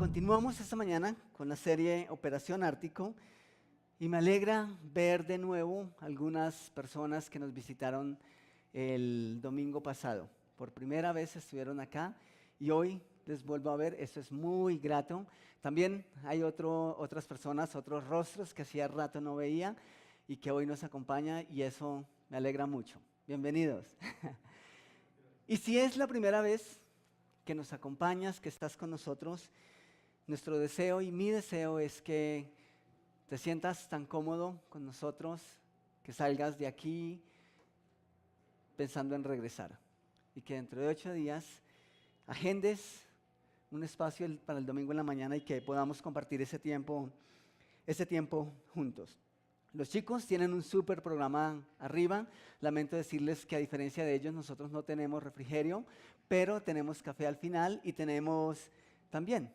Continuamos esta mañana con la serie Operación Ártico y me alegra ver de nuevo algunas personas que nos visitaron el domingo pasado. Por primera vez estuvieron acá y hoy les vuelvo a ver, eso es muy grato. También hay otras personas, otros rostros que hacía rato no veía y que hoy nos acompaña y eso me alegra mucho. Bienvenidos. Y si es la primera vez que nos acompañas, que estás con nosotros, nuestro deseo y mi deseo es que te sientas tan cómodo con nosotros, que salgas de aquí pensando en regresar y que dentro de 8 días agendes un espacio para el domingo en la mañana y que podamos compartir ese tiempo juntos. Los chicos tienen un súper programa arriba. Lamento decirles que a diferencia de ellos nosotros no tenemos refrigerio, pero tenemos café al final y tenemos también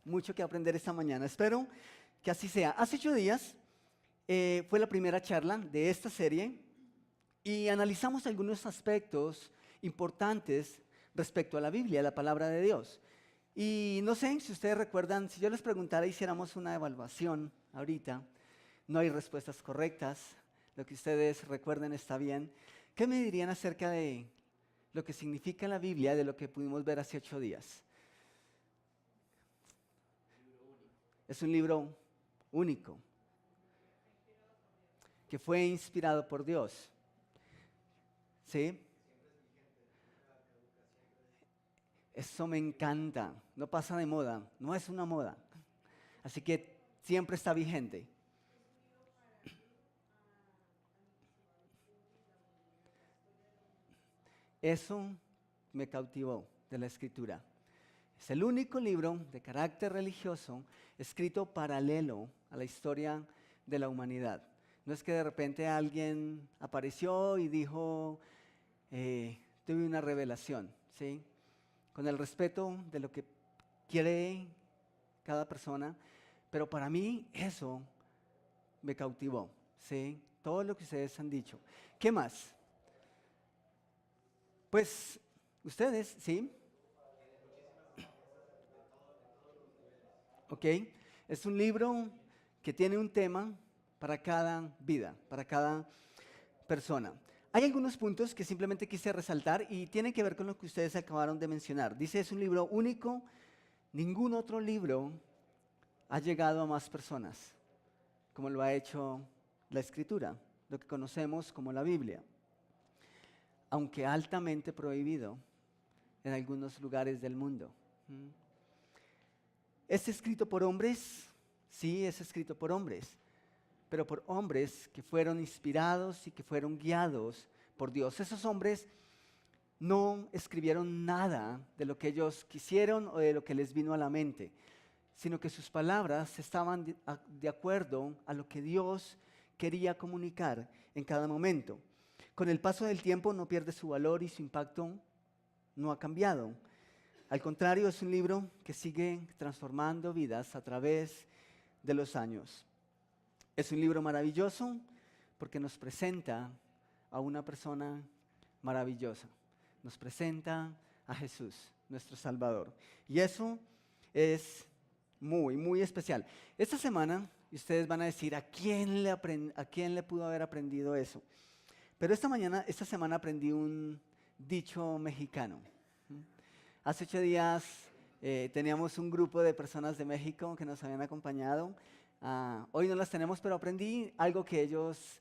mucho que aprender esta mañana. Espero que así sea. Hace 8 días fue la primera charla de esta serie y analizamos algunos aspectos importantes respecto a la Biblia, a la palabra de Dios. Y no sé si ustedes recuerdan, si yo les preguntara, hiciéramos una evaluación ahorita, no hay respuestas correctas, lo que ustedes recuerden está bien. ¿Qué me dirían acerca de lo que significa la Biblia, de lo que pudimos ver hace 8 días? Es un libro único, que fue inspirado por Dios. ¿Sí? Eso me encanta, no pasa de moda, no es una moda. Así que siempre está vigente. Eso me cautivó de la Escritura. Es el único libro de carácter religioso escrito paralelo a la historia de la humanidad. No es que de repente alguien apareció y dijo, tuve una revelación, ¿sí? Con el respeto de lo que quiere cada persona, pero para mí eso me cautivó, ¿sí? Todo lo que ustedes han dicho. ¿Qué más? Pues ustedes, ¿sí? ¿Ok? Es un libro que tiene un tema para cada vida, para cada persona. Hay algunos puntos que simplemente quise resaltar y tienen que ver con lo que ustedes acabaron de mencionar. Dice, es un libro único, ningún otro libro ha llegado a más personas, como lo ha hecho la Escritura, lo que conocemos como la Biblia, aunque altamente prohibido en algunos lugares del mundo. ¿Es escrito por hombres? Sí, es escrito por hombres, pero por hombres que fueron inspirados y que fueron guiados por Dios. Esos hombres no escribieron nada de lo que ellos quisieron o de lo que les vino a la mente, sino que sus palabras estaban de acuerdo a lo que Dios quería comunicar en cada momento. Con el paso del tiempo no pierde su valor y su impacto no ha cambiado. Al contrario, es un libro que sigue transformando vidas a través de los años. Es un libro maravilloso porque nos presenta a una persona maravillosa. Nos presenta a Jesús, nuestro Salvador. Y eso es muy, muy especial. Esta semana, ustedes van a decir, ¿a quién le pudo haber aprendido eso? Pero esta semana aprendí un dicho mexicano. Hace 8 días teníamos un grupo de personas de México que nos habían acompañado. Hoy no las tenemos, pero aprendí algo que ellos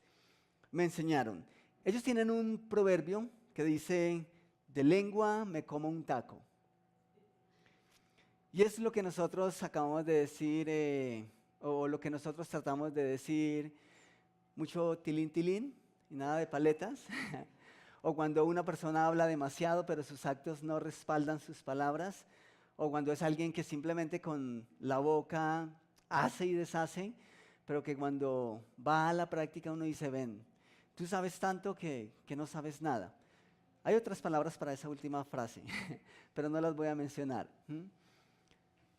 me enseñaron. Ellos tienen un proverbio que dice, de lengua me como un taco. Y es lo que nosotros acabamos de decir, o lo que nosotros tratamos de decir, mucho tilín tilín y nada de paletas. O cuando una persona habla demasiado, pero sus actos no respaldan sus palabras. O cuando es alguien que simplemente con la boca hace y deshace, pero que cuando va a la práctica uno dice, ven, tú sabes tanto que no sabes nada. Hay otras palabras para esa última frase, pero no las voy a mencionar.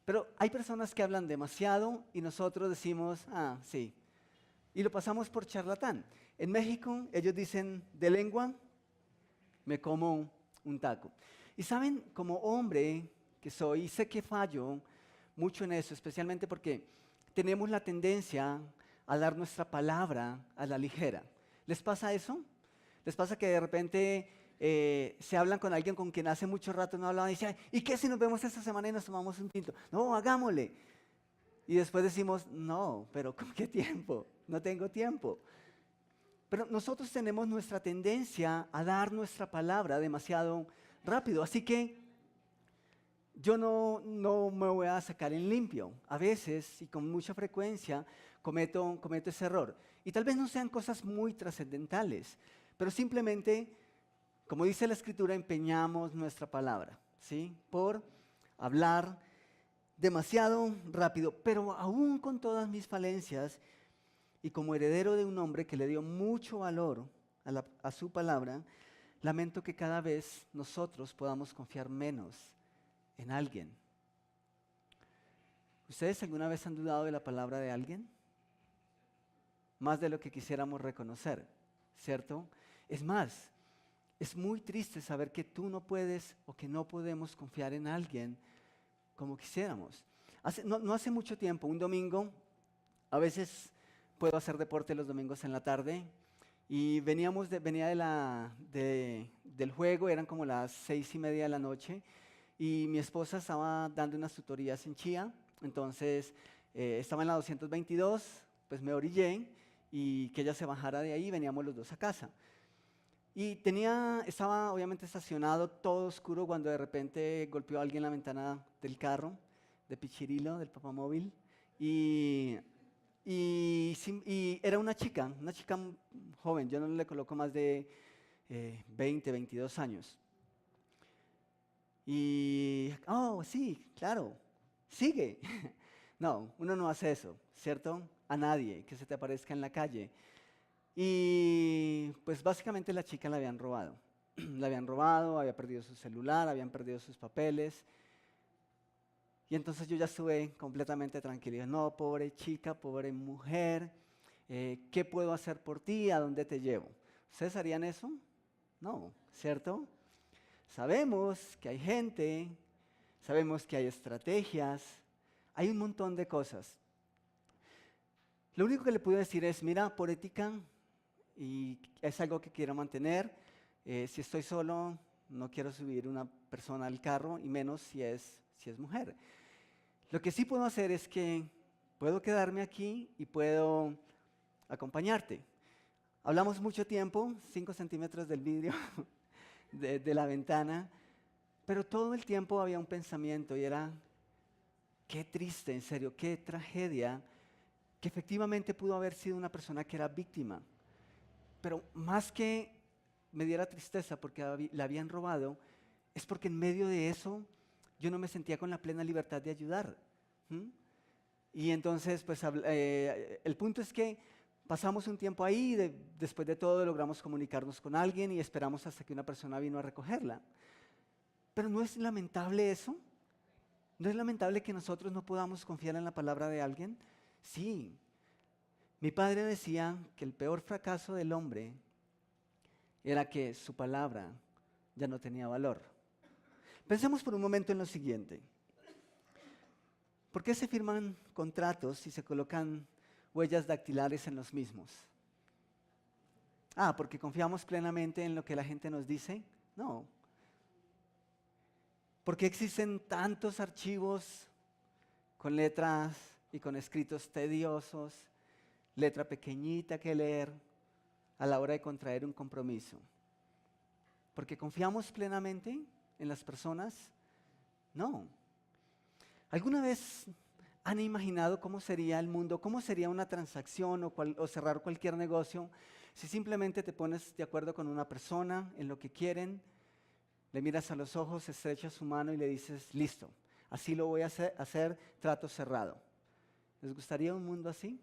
Pero hay personas que hablan demasiado y nosotros decimos, sí, y lo pasamos por charlatán. En México ellos dicen, de lengua me como un taco. Y saben, como hombre que soy, sé que fallo, mucho en eso, especialmente porque tenemos la tendencia a dar nuestra palabra a la ligera. ¿Les pasa eso? ¿Les pasa que de repente se hablan con alguien con quien hace mucho rato no hablaban y dicen, ¿y qué si nos vemos esta semana y nos tomamos un tinto? No, hagámosle. Y después decimos, no, pero ¿con qué tiempo? No tengo tiempo. Pero nosotros tenemos nuestra tendencia a dar nuestra palabra demasiado rápido, así que yo no me voy a sacar en limpio. A veces y con mucha frecuencia cometo ese error. Y tal vez no sean cosas muy trascendentales, pero simplemente, como dice la Escritura, empeñamos nuestra palabra, ¿sí? Por hablar demasiado rápido. Pero aún con todas mis falencias y como heredero de un hombre que le dio mucho valor a su palabra, lamento que cada vez nosotros podamos confiar menos en alguien. ¿Ustedes alguna vez han dudado de la palabra de alguien? Más de lo que quisiéramos reconocer, ¿cierto? Es más, es muy triste saber que tú no puedes o que no podemos confiar en alguien como quisiéramos. No hace mucho tiempo, un domingo, a veces puedo hacer deporte los domingos en la tarde, y venía del juego, eran como las 6:30 de la noche, y mi esposa estaba dando unas tutorías en Chía, entonces estaba en la 222, pues me orillé y que ella se bajara de ahí, veníamos los dos a casa. Y estaba obviamente estacionado todo oscuro cuando de repente golpeó a alguien la ventana del carro, de Pichirilo, del papamóvil, y era una chica joven, yo no le coloco más de 20, 22 años. Y, oh, sí, claro, sigue. No, uno no hace eso, ¿cierto? A nadie que se te aparezca en la calle. Y pues básicamente la chica la habían robado. La habían robado, había perdido su celular, habían perdido sus papeles. Y entonces yo ya estuve completamente tranquilo. Dije, no, pobre chica, pobre mujer, ¿qué puedo hacer por ti? ¿A dónde te llevo? ¿Ustedes harían eso? No, ¿cierto? Sabemos que hay gente, sabemos que hay estrategias, hay un montón de cosas. Lo único que le puedo decir es, mira, por ética, y es algo que quiero mantener, si estoy solo, no quiero subir una persona al carro, y menos si es mujer. Lo que sí puedo hacer es que puedo quedarme aquí y puedo acompañarte. Hablamos mucho tiempo, 5 centímetros del vidrio de la ventana, pero todo el tiempo había un pensamiento y era, qué triste, en serio, qué tragedia, que efectivamente pudo haber sido una persona que era víctima. Pero más que me diera tristeza porque la habían robado, es porque en medio de eso yo no me sentía con la plena libertad de ayudar. Y entonces, pues el punto es que pasamos un tiempo ahí y después de todo logramos comunicarnos con alguien y esperamos hasta que una persona vino a recogerla. Pero ¿no es lamentable eso? ¿No es lamentable que nosotros no podamos confiar en la palabra de alguien? Sí. Mi padre decía que el peor fracaso del hombre era que su palabra ya no tenía valor. Pensemos por un momento en lo siguiente. ¿Por qué se firman contratos y se colocan huellas dactilares en los mismos? ¿Porque confiamos plenamente en lo que la gente nos dice? No. ¿Por qué existen tantos archivos con letras y con escritos tediosos, letra pequeñita que leer a la hora de contraer un compromiso? ¿Porque confiamos plenamente en las personas? No. ¿Alguna vez han imaginado cómo sería el mundo, cómo sería una transacción o cerrar cualquier negocio si simplemente te pones de acuerdo con una persona en lo que quieren, le miras a los ojos, estrechas su mano y le dices, listo, así lo voy a hacer, trato cerrado? ¿Les gustaría un mundo así?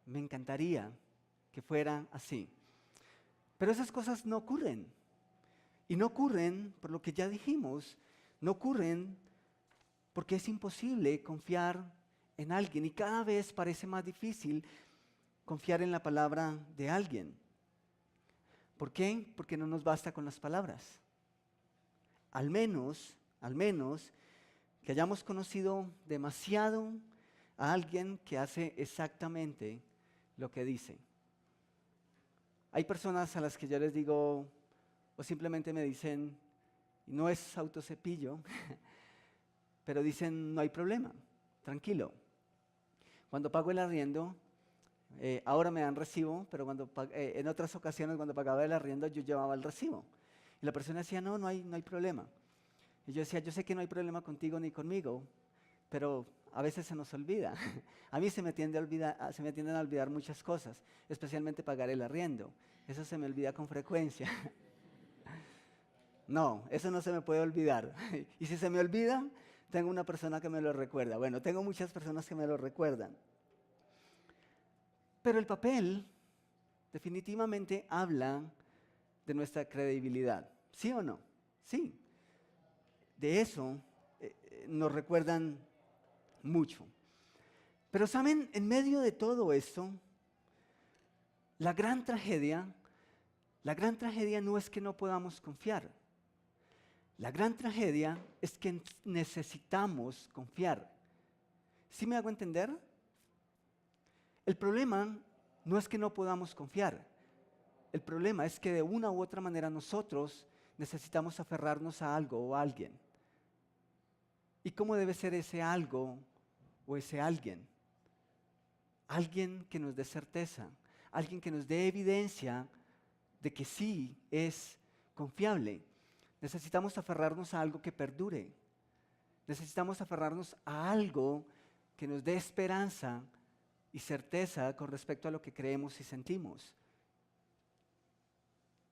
Me encantaría que fuera así. Pero esas cosas no ocurren. Y no ocurren por lo que ya dijimos, no ocurren porque es imposible confiar en alguien y cada vez parece más difícil confiar en la palabra de alguien. ¿Por qué? Porque no nos basta con las palabras. Al menos que hayamos conocido demasiado a alguien que hace exactamente lo que dice. Hay personas a las que yo les digo, o simplemente me dicen, y no es autocepillo, pero dicen, no hay problema, tranquilo. Cuando pago el arriendo, ahora me dan recibo, pero en otras ocasiones cuando pagaba el arriendo yo llevaba el recibo. Y la persona decía, no hay problema. Y yo decía, yo sé que no hay problema contigo ni conmigo, pero a veces se nos olvida. A mí se me tienden a olvidar muchas cosas, especialmente pagar el arriendo. Eso se me olvida con frecuencia. No, eso no se me puede olvidar. Y si se me olvida, tengo una persona que me lo recuerda. Bueno, tengo muchas personas que me lo recuerdan. Pero el papel definitivamente habla de nuestra credibilidad. ¿Sí o no? Sí. De eso nos recuerdan mucho. Pero saben, en medio de todo esto, la gran tragedia no es que no podamos confiar. La gran tragedia es que necesitamos confiar. ¿Sí me hago entender? El problema no es que no podamos confiar. El problema es que de una u otra manera nosotros necesitamos aferrarnos a algo o a alguien. ¿Y cómo debe ser ese algo o ese alguien? Alguien que nos dé certeza, alguien que nos dé evidencia de que sí es confiable. Necesitamos aferrarnos a algo que perdure. Necesitamos aferrarnos a algo que nos dé esperanza y certeza con respecto a lo que creemos y sentimos.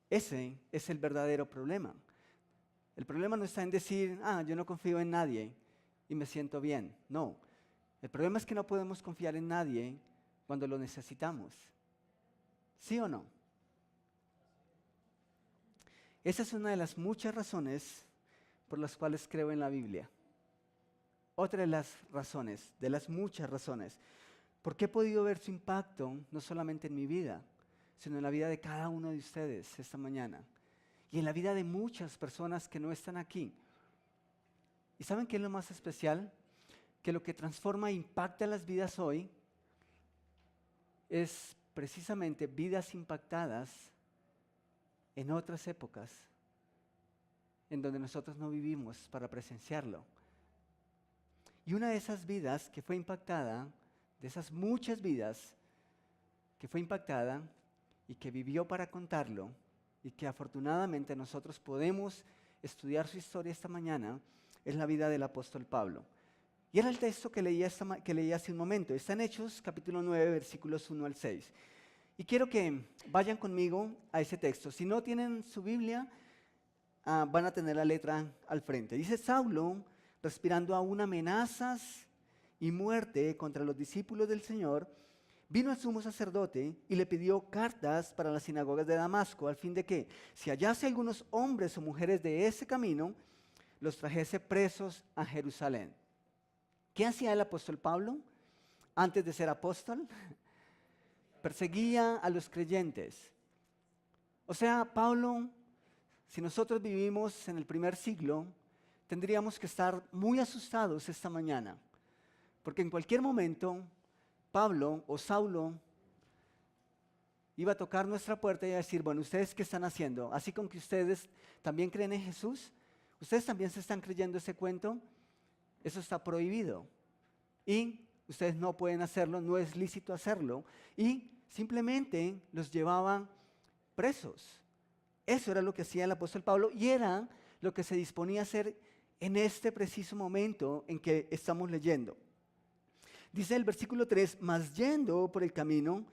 Ese es el verdadero problema. El problema no está en decir, yo no confío en nadie y me siento bien. No, el problema es que no podemos confiar en nadie cuando lo necesitamos. ¿Sí o no? Esa es una de las muchas razones por las cuales creo en la Biblia. Otra de las razones, de las muchas razones, porque he podido ver su impacto no solamente en mi vida, sino en la vida de cada uno de ustedes esta mañana y en la vida de muchas personas que no están aquí. ¿Y saben qué es lo más especial? Que lo que transforma e impacta las vidas hoy es precisamente vidas impactadas en otras épocas en donde nosotros no vivimos para presenciarlo. Y una de esas vidas que fue impactada, de esas muchas vidas que fue impactada y que vivió para contarlo, y que afortunadamente nosotros podemos estudiar su historia esta mañana, es la vida del apóstol Pablo. Y era el texto que leí hace un momento. Está en Hechos capítulo 9, versículos 1 al 6. Y quiero que vayan conmigo a ese texto. Si no tienen su Biblia, van a tener la letra al frente. Dice: Saulo, respirando aún amenazas y muerte contra los discípulos del Señor, vino al sumo sacerdote y le pidió cartas para las sinagogas de Damasco, al fin de que, si hallase algunos hombres o mujeres de ese camino, los trajese presos a Jerusalén. ¿Qué hacía el apóstol Pablo antes de ser apóstol? Perseguía a los creyentes. O sea, Pablo, si nosotros vivimos en el primer siglo, tendríamos que estar muy asustados esta mañana, porque en cualquier momento Pablo o Saulo iba a tocar nuestra puerta y a decir: bueno, ¿ustedes qué están haciendo? Así como que ustedes también creen en Jesús, ustedes también se están creyendo ese cuento, eso está prohibido y ustedes no pueden hacerlo, no es lícito hacerlo, y simplemente los llevaban presos. Eso era lo que hacía el apóstol Pablo y era lo que se disponía a hacer en este preciso momento en que estamos leyendo. Dice el versículo 3, mas yendo por el camino,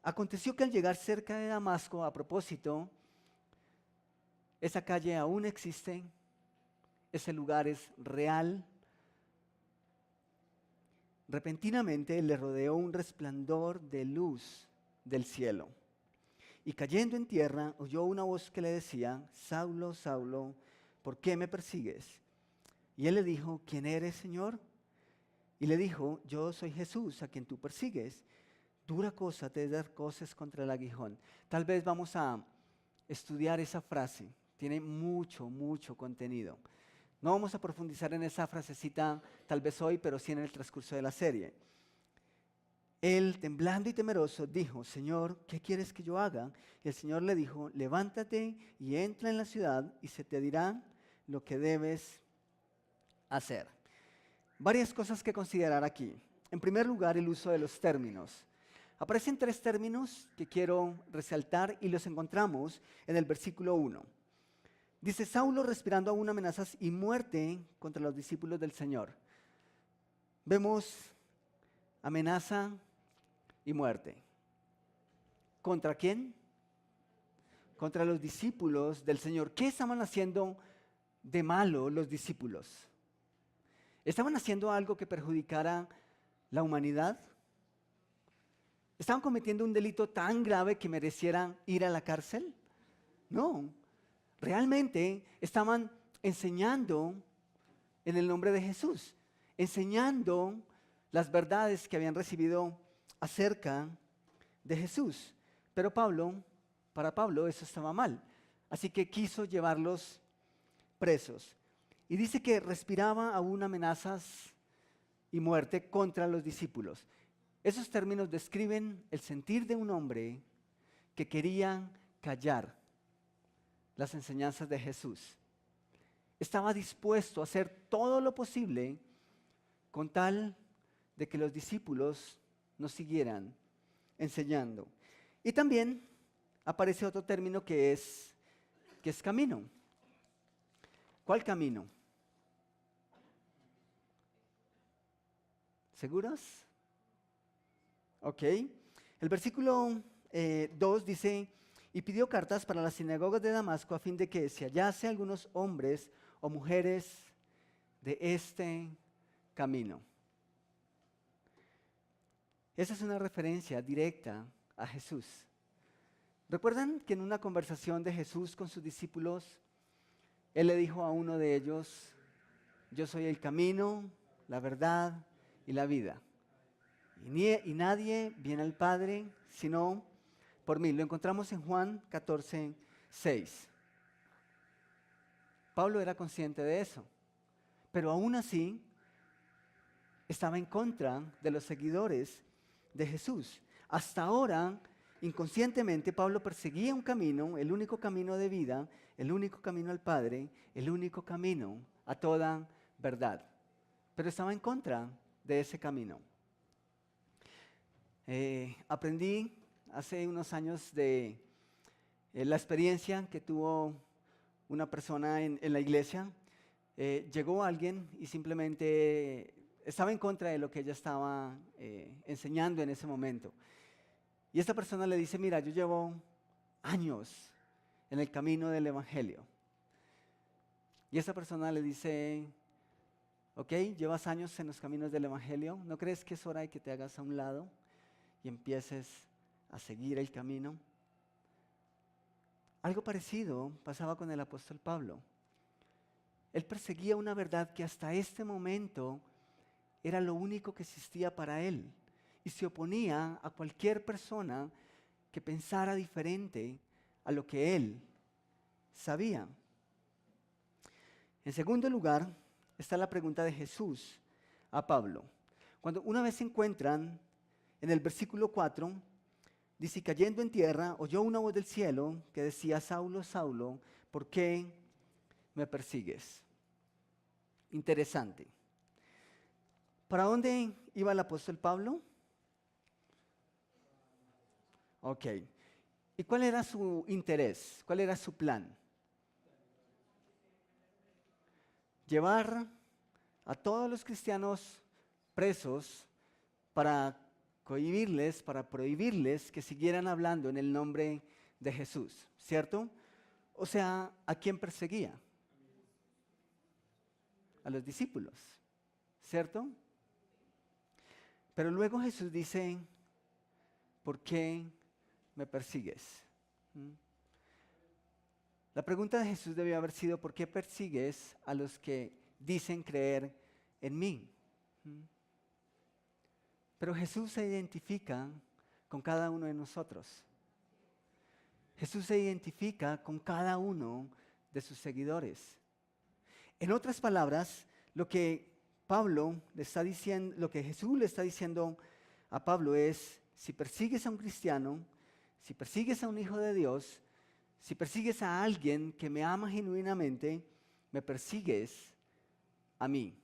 aconteció que al llegar cerca de Damasco, a propósito, esa calle aún existe, ese lugar es real. Repentinamente le rodeó un resplandor de luz del cielo. Y cayendo en tierra, oyó una voz que le decía: Saulo, Saulo, ¿por qué me persigues? Y él le dijo: ¿quién eres, Señor? Y le dijo: yo soy Jesús, a quien tú persigues. Dura cosa te es dar coces contra el aguijón. Tal vez vamos a estudiar esa frase. Tiene mucho, mucho contenido. No vamos a profundizar en esa frasecita tal vez hoy, pero sí en el transcurso de la serie. Él, temblando y temeroso, dijo, Señor, ¿qué quieres que yo haga? Y el Señor le dijo, levántate y entra en la ciudad y se te dirá lo que debes hacer. Varias cosas que considerar aquí. En primer lugar, el uso de los términos. Aparecen 3 términos que quiero resaltar y los encontramos en el versículo 1. Dice, Saulo respirando aún amenazas y muerte contra los discípulos del Señor. Vemos amenaza y muerte. ¿Contra quién? Contra los discípulos del Señor. ¿Qué estaban haciendo de malo los discípulos? ¿Estaban haciendo algo que perjudicara la humanidad? ¿Estaban cometiendo un delito tan grave que merecieran ir a la cárcel? No. Realmente estaban enseñando en el nombre de Jesús, enseñando las verdades que habían recibido acerca de Jesús. Pero para Pablo eso estaba mal, así que quiso llevarlos presos. Y dice que respiraba aún amenazas y muerte contra los discípulos. Esos términos describen el sentir de un hombre que quería callar las enseñanzas de Jesús. Estaba dispuesto a hacer todo lo posible con tal de que los discípulos no siguieran enseñando. Y también aparece otro término que es camino. ¿Cuál camino? ¿Seguros? Ok. El versículo 2 dice, y pidió cartas para las sinagogas de Damasco a fin de que se hallase algunos hombres o mujeres de este camino. Esa es una referencia directa a Jesús. ¿Recuerdan que en una conversación de Jesús con sus discípulos, Él le dijo a uno de ellos, yo soy el camino, la verdad y la vida. Y nadie viene al Padre sino por mí. Lo encontramos en Juan 14, 6. Pablo era consciente de eso, pero aún así estaba en contra de los seguidores de Jesús. Hasta ahora, inconscientemente, Pablo perseguía un camino, el único camino de vida, el único camino al Padre, el único camino a toda verdad. Pero estaba en contra de ese camino. Aprendí hace unos años de la experiencia que tuvo una persona en la iglesia. Llegó alguien y simplemente estaba en contra de lo que ella estaba enseñando en ese momento. Y esta persona le dice, mira, yo llevo años en el camino del Evangelio. Y esta persona le dice, ok, llevas años en los caminos del Evangelio, ¿no crees que es hora de que te hagas a un lado y empieces a seguir el camino? Algo parecido pasaba con el apóstol Pablo. Él perseguía una verdad que hasta este momento era lo único que existía para él y se oponía a cualquier persona que pensara diferente a lo que él sabía. En segundo lugar está la pregunta de Jesús a Pablo. Cuando una vez se encuentran en el versículo 4, dice, cayendo en tierra, oyó una voz del cielo que decía, Saulo, Saulo, ¿por qué me persigues? Interesante. ¿Para dónde iba el apóstol Pablo? Ok. ¿Y cuál era su interés? ¿Cuál era su plan? Llevar a todos los cristianos presos para cohibirles, para prohibirles que siguieran hablando en el nombre de Jesús, ¿cierto? O sea, ¿a quién perseguía? A los discípulos, ¿cierto? Pero luego Jesús dice, ¿por qué me persigues? La pregunta de Jesús debió haber sido, ¿por qué persigues a los que dicen creer en mí? Pero Jesús se identifica con cada uno de nosotros. Jesús se identifica con cada uno de sus seguidores. En otras palabras, lo que Pablo le está diciendo, lo que Jesús le está diciendo a Pablo es: si persigues a un cristiano, si persigues a un hijo de Dios, si persigues a alguien que me ama genuinamente, me persigues a mí.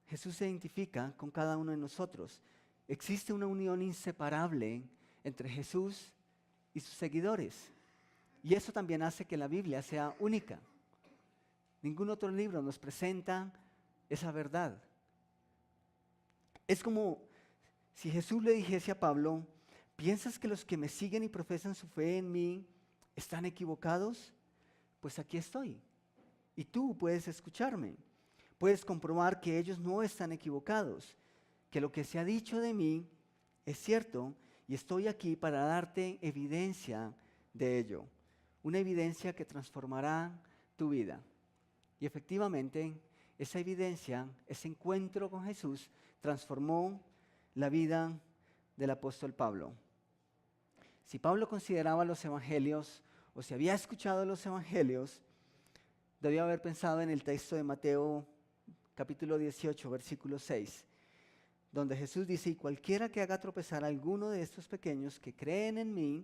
Jesús se identifica con cada uno de nosotros. Existe una unión inseparable entre Jesús y sus seguidores. Y eso también hace que la Biblia sea única. Ningún otro libro nos presenta esa verdad. Es como si Jesús le dijese a Pablo: ¿piensas que los que me siguen y profesan su fe en mí están equivocados? Pues aquí estoy. Y tú puedes escucharme. Puedes comprobar que ellos no están equivocados, que lo que se ha dicho de mí es cierto, y estoy aquí para darte evidencia de ello. Una evidencia que transformará tu vida. Y efectivamente, esa evidencia, ese encuentro con Jesús, transformó la vida del apóstol Pablo. Si Pablo consideraba los evangelios, o si había escuchado los evangelios, debió haber pensado en el texto de Mateo capítulo 18, versículo 6, donde Jesús dice: y cualquiera que haga tropezar a alguno de estos pequeños que creen en mí,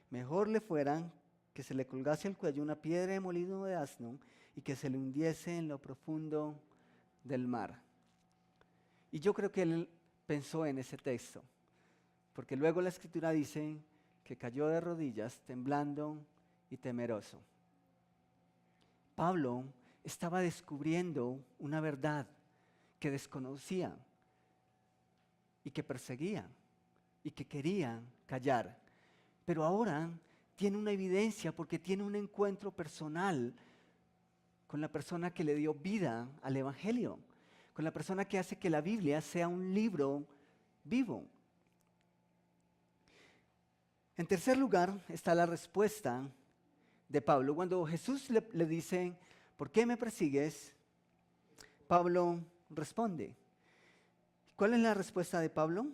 mejor le fuera que se le colgase al cuello una piedra de molino de asno y que se le hundiese en lo profundo del mar. Y yo creo que él pensó en ese texto, porque luego la Escritura dice que cayó de rodillas, temblando y temeroso. Pablo estaba descubriendo una verdad que desconocía y que perseguía y que quería callar. Pero ahora tiene una evidencia porque tiene un encuentro personal con la persona que le dio vida al Evangelio, con la persona que hace que la Biblia sea un libro vivo. En tercer lugar está la respuesta de Pablo. Cuando Jesús le dice: ¿por qué me persigues?, Pablo responde. ¿Cuál es la respuesta de Pablo?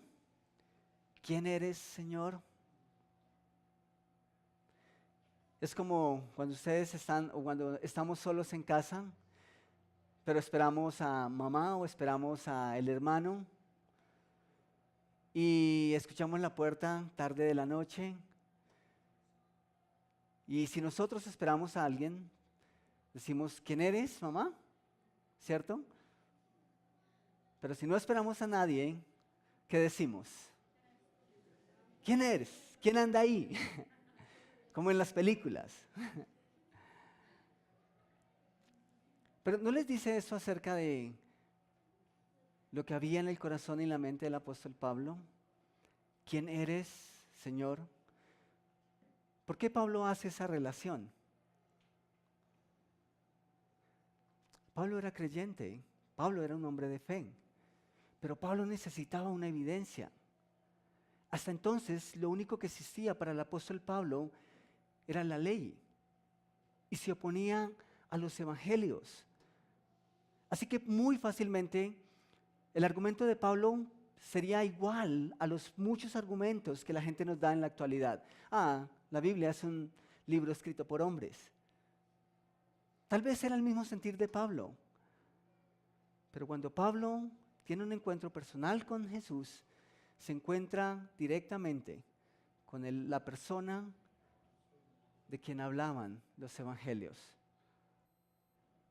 ¿Quién eres, Señor? Es como cuando ustedes están o cuando estamos solos en casa, pero esperamos a mamá o esperamos al hermano y escuchamos la puerta tarde de la noche. Y si nosotros esperamos a alguien, decimos: ¿quién eres, mamá? ¿Cierto? Pero si no esperamos a nadie, ¿qué decimos? ¿Quién eres? ¿Quién anda ahí? Como en las películas. Pero ¿no les dice eso acerca de lo que había en el corazón y la mente del apóstol Pablo? ¿Quién eres, Señor? ¿Por qué Pablo hace esa relación? Pablo era creyente, Pablo era un hombre de fe, pero Pablo necesitaba una evidencia. Hasta entonces, lo único que existía para el apóstol Pablo era la ley y se oponía a los evangelios. Así que muy fácilmente el argumento de Pablo sería igual a los muchos argumentos que la gente nos da en la actualidad. La Biblia es un libro escrito por hombres. Tal vez era el mismo sentir de Pablo. Pero cuando Pablo tiene un encuentro personal con Jesús, se encuentra directamente con la persona de quien hablaban los evangelios.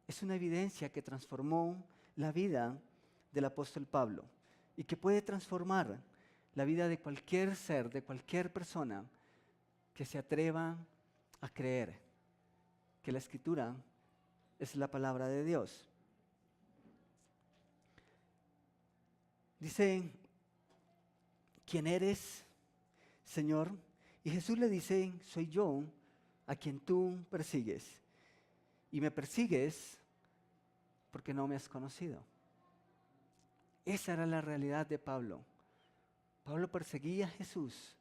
Es una evidencia que transformó la vida del apóstol Pablo y que puede transformar la vida de cualquier ser, de cualquier persona que se atreva a creer que la Escritura es la palabra de Dios. Dice: ¿quién eres, Señor? Y Jesús le dice: soy yo a quien tú persigues. Y me persigues porque no me has conocido. Esa era la realidad de Pablo. Pablo perseguía a Jesús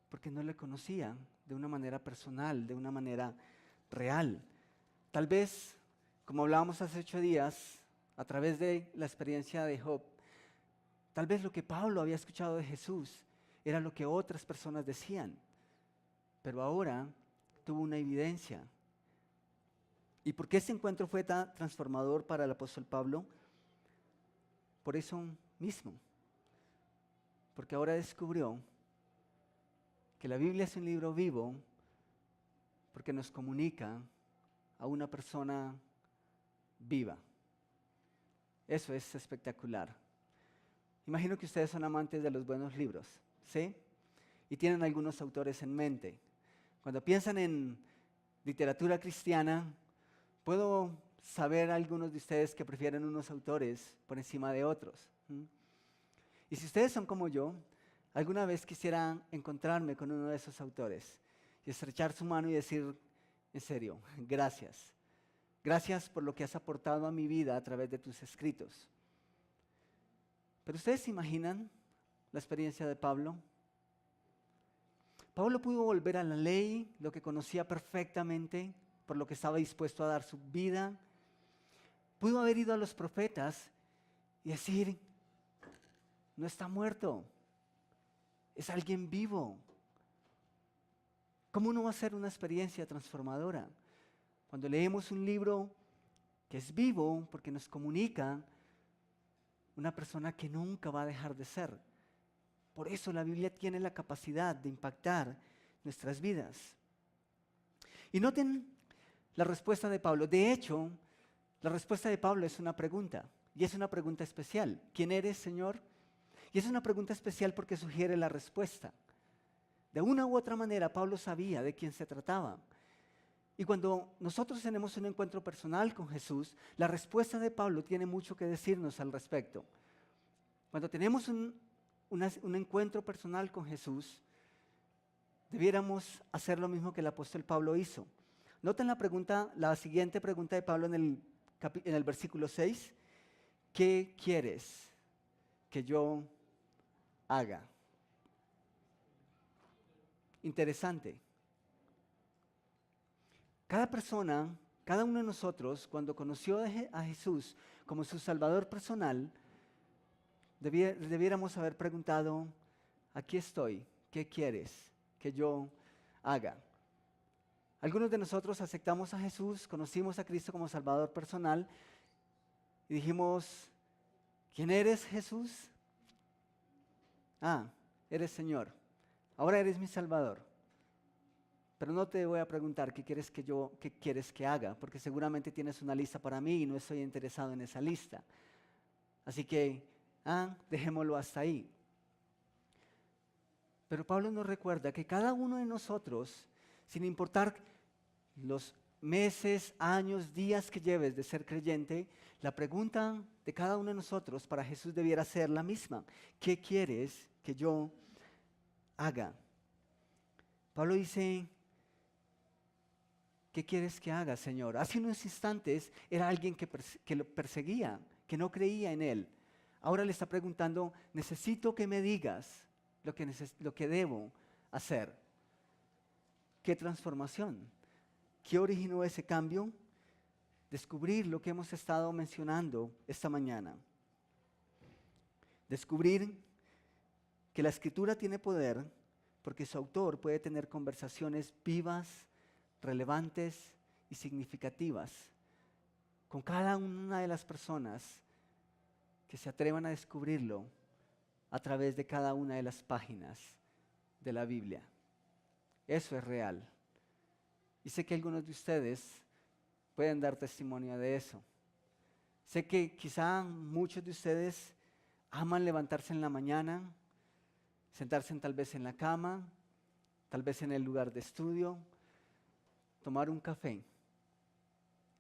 porque no le conocía de una manera personal, de una manera real. Tal vez, como hablábamos hace 8 días, a través de la experiencia de Job, tal vez lo que Pablo había escuchado de Jesús era lo que otras personas decían, pero ahora tuvo una evidencia ¿Y por qué ese encuentro fue tan transformador para el apóstol Pablo? Por eso mismo. Porque ahora descubrió que la Biblia es un libro vivo porque nos comunica a una persona viva. Eso es espectacular. Imagino que ustedes son amantes de los buenos libros, ¿sí? Y tienen algunos autores en mente. Cuando piensan en literatura cristiana, puedo saber algunos de ustedes que prefieren unos autores por encima de otros. Y si ustedes son como yo, alguna vez quisieran encontrarme con uno de esos autores y estrechar su mano y decir, en serio, gracias. Gracias por lo que has aportado a mi vida a través de tus escritos. Pero ustedes se imaginan la experiencia de Pablo. Pablo pudo volver a la ley, lo que conocía perfectamente, por lo que estaba dispuesto a dar su vida. Pudo haber ido a los profetas y decir, no está muerto, es alguien vivo. ¿Cómo no va a ser una experiencia transformadora? Cuando leemos un libro que es vivo, porque nos comunica una persona que nunca va a dejar de ser. Por eso la Biblia tiene la capacidad de impactar nuestras vidas. Y noten la respuesta de Pablo. De hecho, la respuesta de Pablo es una pregunta, y es una pregunta especial. ¿Quién eres, Señor? Y es una pregunta especial porque sugiere la respuesta. De una u otra manera, Pablo sabía de quién se trataba. Y cuando nosotros tenemos un encuentro personal con Jesús, la respuesta de Pablo tiene mucho que decirnos al respecto. Cuando tenemos un encuentro personal con Jesús, debiéramos hacer lo mismo que el apóstol Pablo hizo. Noten la siguiente pregunta de Pablo en el versículo 6. ¿Qué quieres que yo haga? Interesante. Cada persona, cada uno de nosotros, cuando conoció a Jesús como su Salvador personal, debiéramos haber preguntado, aquí estoy, ¿qué quieres que yo haga? Algunos de nosotros aceptamos a Jesús, conocimos a Cristo como Salvador personal y dijimos, ¿quién eres, Jesús? Eres Señor, ahora eres mi Salvador. Pero no te voy a preguntar qué quieres que haga, porque seguramente tienes una lista para mí y no estoy interesado en esa lista. Así que, dejémoslo hasta ahí. Pero Pablo nos recuerda que cada uno de nosotros, sin importar los meses, años, días que lleves de ser creyente, la pregunta de cada uno de nosotros para Jesús debiera ser la misma. ¿Qué quieres que yo haga? Pablo dice, ¿qué quieres que haga, Señor? Hace unos instantes era alguien que lo perseguía, que no creía en Él. Ahora le está preguntando, necesito que me digas lo que debo hacer. ¿Qué transformación? ¿Qué originó ese cambio? Descubrir lo que hemos estado mencionando esta mañana. Descubrir que la Escritura tiene poder porque su autor puede tener conversaciones vivas, relevantes y significativas con cada una de las personas que se atrevan a descubrirlo a través de cada una de las páginas de la Biblia. Eso es real. Y sé que algunos de ustedes pueden dar testimonio de eso. Sé que quizá muchos de ustedes aman levantarse en la mañana, sentarse tal vez en la cama, tal vez en el lugar de estudio, tomar un café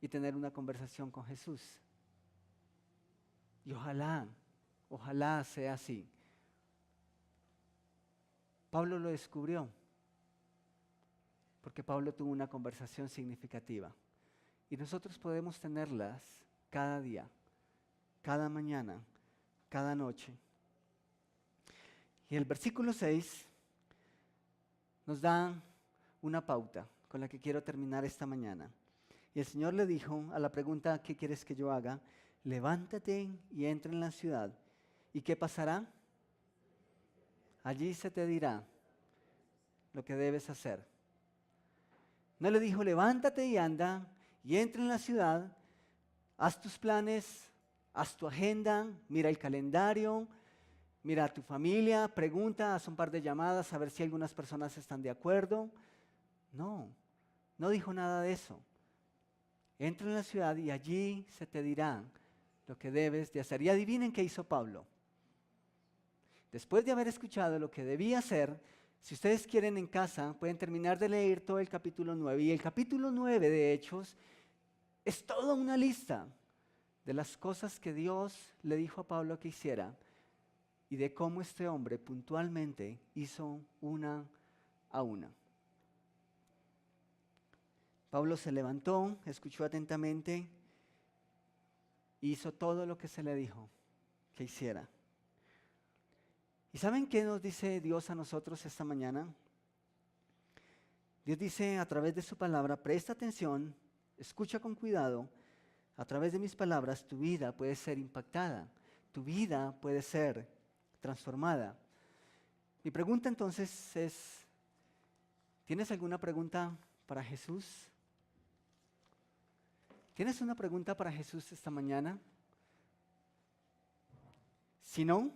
y tener una conversación con Jesús. Y ojalá sea así. Pablo lo descubrió porque Pablo tuvo una conversación significativa. Y nosotros podemos tenerlas cada día, cada mañana, cada noche. Y el versículo 6 nos da una pauta con la que quiero terminar esta mañana. Y el Señor le dijo a la pregunta, ¿qué quieres que yo haga? Levántate y entra en la ciudad. ¿Y qué pasará? Allí se te dirá lo que debes hacer. No le dijo, levántate y anda, y entra en la ciudad, haz tus planes, haz tu agenda, mira el calendario, mira a tu familia, pregunta, haz un par de llamadas a ver si algunas personas están de acuerdo. No, no dijo nada de eso. Entra en la ciudad y allí se te dirá lo que debes de hacer. Y adivinen qué hizo Pablo. Después de haber escuchado lo que debía hacer, si ustedes quieren en casa, pueden terminar de leer todo el capítulo 9. Y el capítulo 9 de Hechos es toda una lista de las cosas que Dios le dijo a Pablo que hiciera y de cómo este hombre puntualmente hizo una a una. Pablo se levantó, escuchó atentamente, hizo todo lo que se le dijo que hiciera. ¿Y saben qué nos dice Dios a nosotros esta mañana? Dios dice a través de su palabra, presta atención, escucha con cuidado, a través de mis palabras tu vida puede ser impactada, tu vida puede ser transformada. Mi pregunta entonces es, ¿tienes alguna pregunta para Jesús? ¿Tienes una pregunta para Jesús esta mañana? Si no,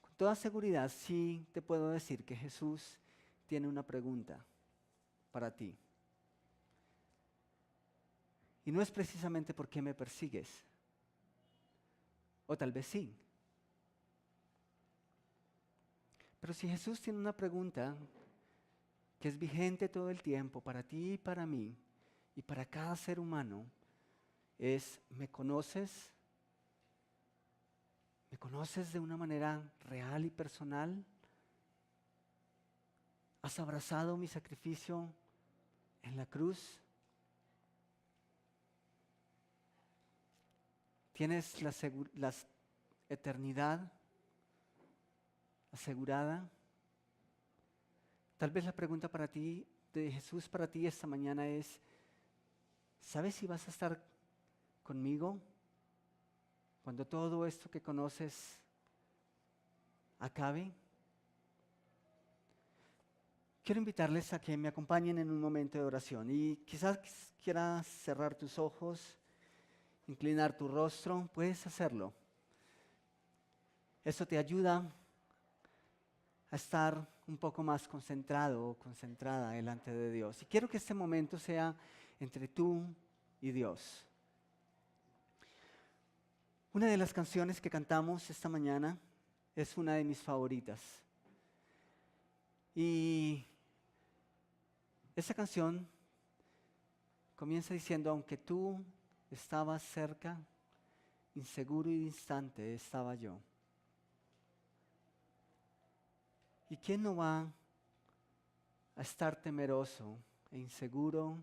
con toda seguridad sí te puedo decir que Jesús tiene una pregunta para ti. Y no es precisamente por qué me persigues. O tal vez sí. Pero si Jesús tiene una pregunta que es vigente todo el tiempo para ti y para mí, y para cada ser humano, es, ¿me conoces? ¿Me conoces de una manera real y personal? ¿Has abrazado mi sacrificio en la cruz? ¿Tienes la eternidad asegurada? Tal vez la pregunta para ti, de Jesús para ti esta mañana es, ¿sabes si vas a estar conmigo cuando todo esto que conoces acabe? Quiero invitarles a que me acompañen en un momento de oración y quizás quieras cerrar tus ojos, inclinar tu rostro, puedes hacerlo. Eso te ayuda a estar un poco más concentrado o concentrada delante de Dios. Y quiero que este momento sea entre tú y Dios. Una de las canciones que cantamos esta mañana es una de mis favoritas. Y esa canción comienza diciendo, aunque tú estabas cerca, inseguro y distante estaba yo. ¿Y quién no va a estar temeroso e inseguro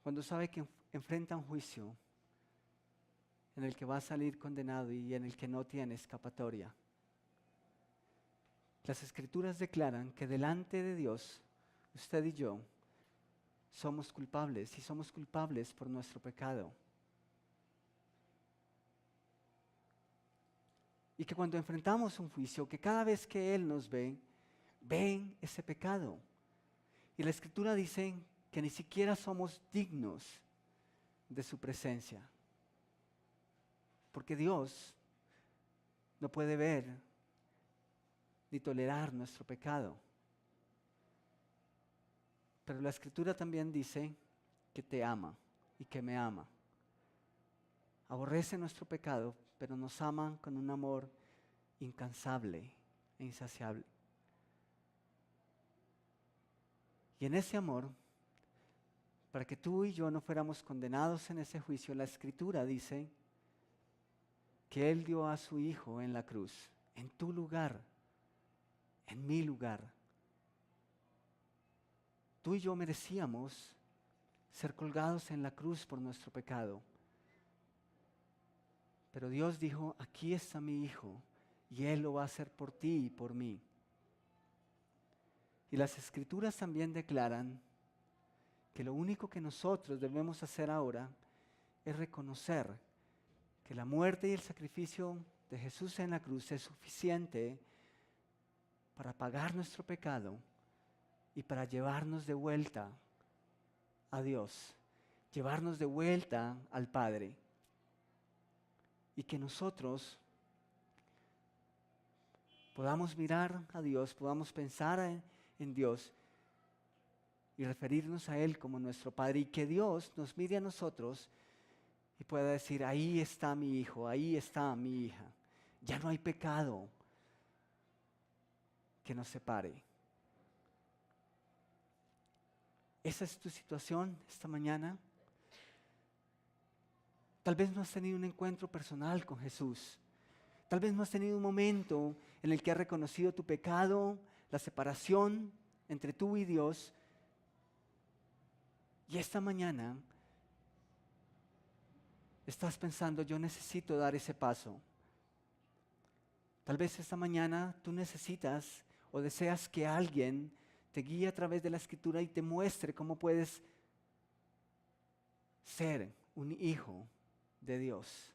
cuando sabe que enfrenta un juicio en el que va a salir condenado y en el que no tiene escapatoria? Las Escrituras declaran que delante de Dios, usted y yo, somos culpables y somos culpables por nuestro pecado. Y que cuando enfrentamos un juicio, que cada vez que Él nos ve, ven ese pecado. Y la Escritura dice que ni siquiera somos dignos de su presencia. Porque Dios no puede ver ni tolerar nuestro pecado. Pero la Escritura también dice que te ama y que me ama. Aborrece nuestro pecado, pero nos ama con un amor incansable e insaciable. Y en ese amor, para que tú y yo no fuéramos condenados en ese juicio, la Escritura dice que Él dio a su Hijo en la cruz, en tu lugar, en mi lugar. Tú y yo merecíamos ser colgados en la cruz por nuestro pecado. Pero Dios dijo, aquí está mi Hijo, y Él lo va a hacer por ti y por mí. Y las Escrituras también declaran que lo único que nosotros debemos hacer ahora es reconocer que la muerte y el sacrificio de Jesús en la cruz es suficiente para pagar nuestro pecado y para llevarnos de vuelta a Dios, llevarnos de vuelta al Padre. Y que nosotros podamos mirar a Dios, podamos pensar en Dios y referirnos a Él como nuestro Padre, y que Dios nos mire a nosotros y pueda decir: ahí está mi hijo, ahí está mi hija. Ya no hay pecado que nos separe. ¿Esa es tu situación esta mañana? Tal vez no has tenido un encuentro personal con Jesús. Tal vez no has tenido un momento en el que has reconocido tu pecado, la separación entre tú y Dios. Y esta mañana estás pensando: yo necesito dar ese paso. Tal vez esta mañana tú necesitas o deseas que alguien te guíe a través de la Escritura y te muestre cómo puedes ser un hijo de Dios.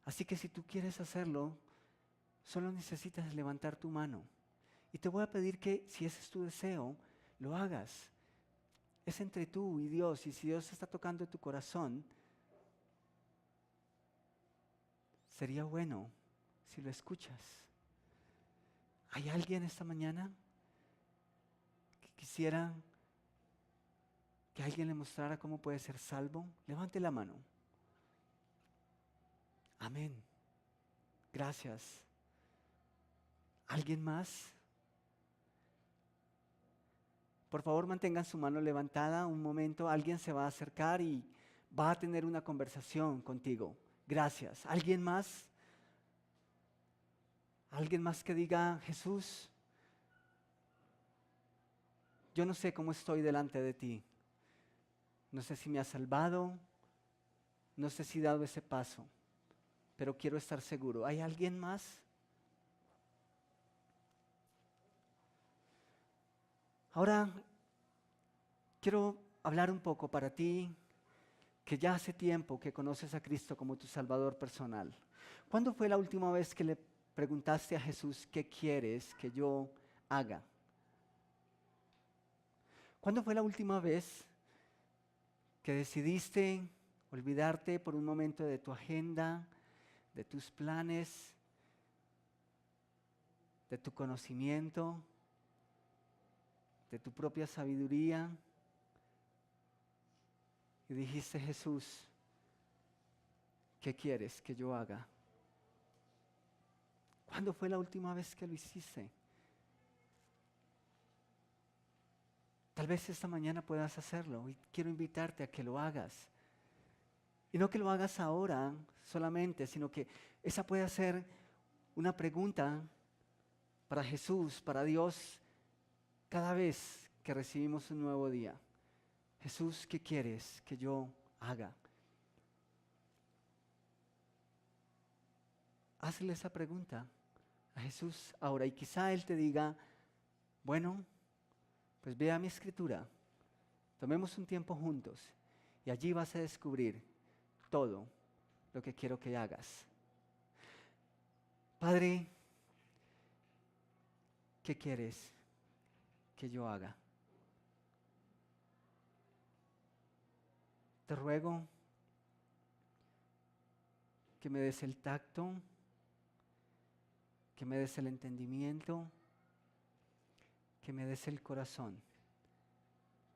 Así que si tú quieres hacerlo, solo necesitas levantar tu mano. Y te voy a pedir que, si ese es tu deseo, lo hagas. Es entre tú y Dios, y si Dios está tocando tu corazón, sería bueno si lo escuchas. ¿Hay alguien esta mañana que quisiera que alguien le mostrara cómo puede ser salvo? Levante la mano. Amén. Gracias. ¿Alguien más? Por favor, mantengan su mano levantada un momento. Alguien se va a acercar y va a tener una conversación contigo. Gracias. ¿Alguien más? ¿Alguien más que diga: Jesús, yo no sé cómo estoy delante de ti? No sé si me has salvado, no sé si he dado ese paso, pero quiero estar seguro. ¿Hay alguien más? Ahora quiero hablar un poco para ti que ya hace tiempo que conoces a Cristo como tu Salvador personal. ¿Cuándo fue la última vez que le preguntaste a Jesús: ¿qué quieres que yo haga? ¿Cuándo fue la última vez que decidiste olvidarte por un momento de tu agenda, de tus planes, de tu conocimiento, de tu propia sabiduría, y dijiste: Jesús, ¿qué quieres que yo haga? ¿Cuándo fue la última vez que lo hiciste? Tal vez esta mañana puedas hacerlo, y quiero invitarte a que lo hagas. Y no que lo hagas ahora solamente, sino que esa puede ser una pregunta para Jesús, para Dios, cada vez que recibimos un nuevo día. Jesús, ¿qué quieres que yo haga? Hazle esa pregunta a Jesús ahora, y quizá Él te diga: bueno, pues ve a mi escritura, tomemos un tiempo juntos y allí vas a descubrir todo lo que quiero que hagas. Padre, ¿qué quieres que yo haga? Te ruego que me des el tacto, que me des el entendimiento, que me des el corazón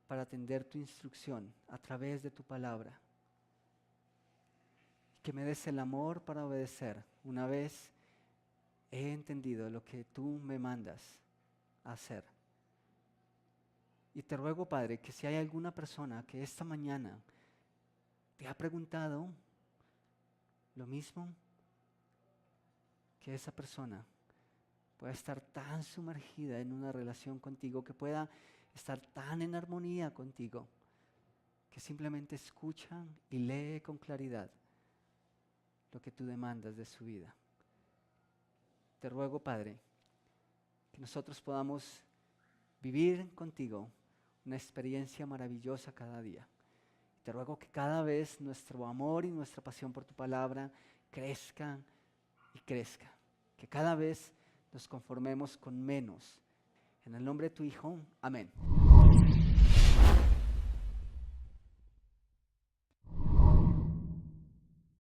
para atender tu instrucción a través de tu palabra. Que me des el amor para obedecer una vez he entendido lo que tú me mandas a hacer. Y te ruego, Padre, que si hay alguna persona que esta mañana te ha preguntado lo mismo, que esa persona pueda estar tan sumergida en una relación contigo, que pueda estar tan en armonía contigo, que simplemente escucha y lee con claridad lo que tú demandas de su vida. Te ruego, Padre, que nosotros podamos vivir contigo una experiencia maravillosa cada día. Te ruego que cada vez nuestro amor y nuestra pasión por tu palabra crezca y crezca. Que cada vez nos conformemos con menos. En el nombre de tu Hijo, amén.